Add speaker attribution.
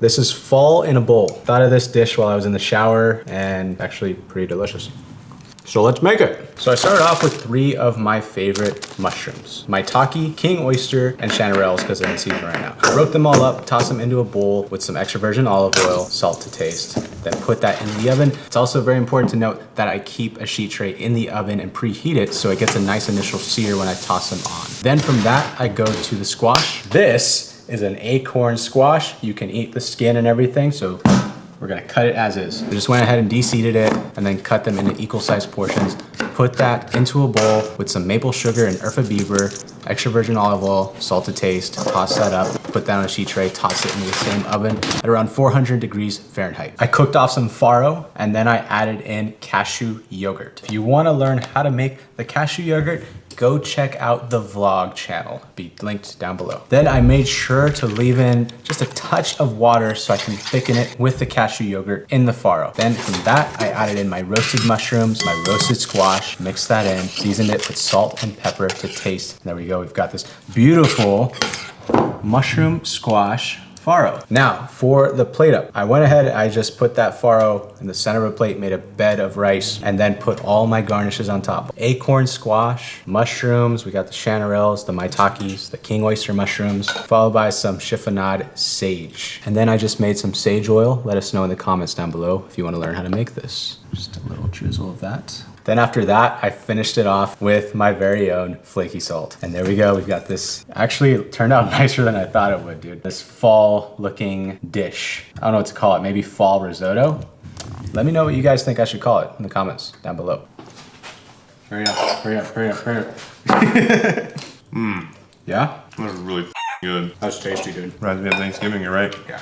Speaker 1: This is fall in a bowl. Thought of this dish while I was in the shower and actually pretty delicious. So let's make it. So I started off with 3 of my favorite mushrooms. Maitake, king oyster, and chanterelles because they're in season right now. I broke them all up, tossed them into a bowl with some extra virgin olive oil, salt to taste, then put that in the oven. It's also very important to note that I keep a sheet tray in the oven and preheat it so it gets a nice initial sear when I toss them on. Then from that, I go to the squash. This is an acorn squash. You can eat the skin and everything, so we're gonna cut it as is. I just went ahead and de-seeded it and then cut them into equal sized portions. Put that into a bowl with some maple sugar and Urfa biber, extra virgin olive oil, salt to taste, toss that up, put that on a sheet tray, toss it into the same oven at around 400 degrees Fahrenheit. I cooked off some farro and then I added in cashew yogurt. If you wanna learn how to make the cashew yogurt, go check out the vlog channel, be linked down below. Then I made sure to leave in just a touch of water so I can thicken it with the cashew yogurt in the farro. Then from that, I added in my roasted mushrooms, my roasted squash, mixed that in, seasoned it with salt and pepper to taste. And there we go, we've got this beautiful mushroom squash farro. Now for the plate up, I went ahead, I just put that farro in the center of a plate, made a bed of rice, and then put all my garnishes on top. Acorn squash, mushrooms, we got the chanterelles, the maitakes, the king oyster mushrooms, followed by some chiffonade sage. And then I just made some sage oil. Let us know in the comments down below if you want to learn how to make this. Just a little drizzle of that. Then after that, I finished it off with my very own flaky salt. And there we go, we've got this, actually it turned out nicer than I thought it would, dude. This fall looking dish. I don't know what to call it, maybe fall risotto? Let me know what you guys think I should call it in the comments down below. Hurry up, hurry up, hurry up, hurry up. Yeah?
Speaker 2: That was really good.
Speaker 1: That's tasty, dude.
Speaker 2: Reminds me of Thanksgiving, you're right.
Speaker 1: Yeah.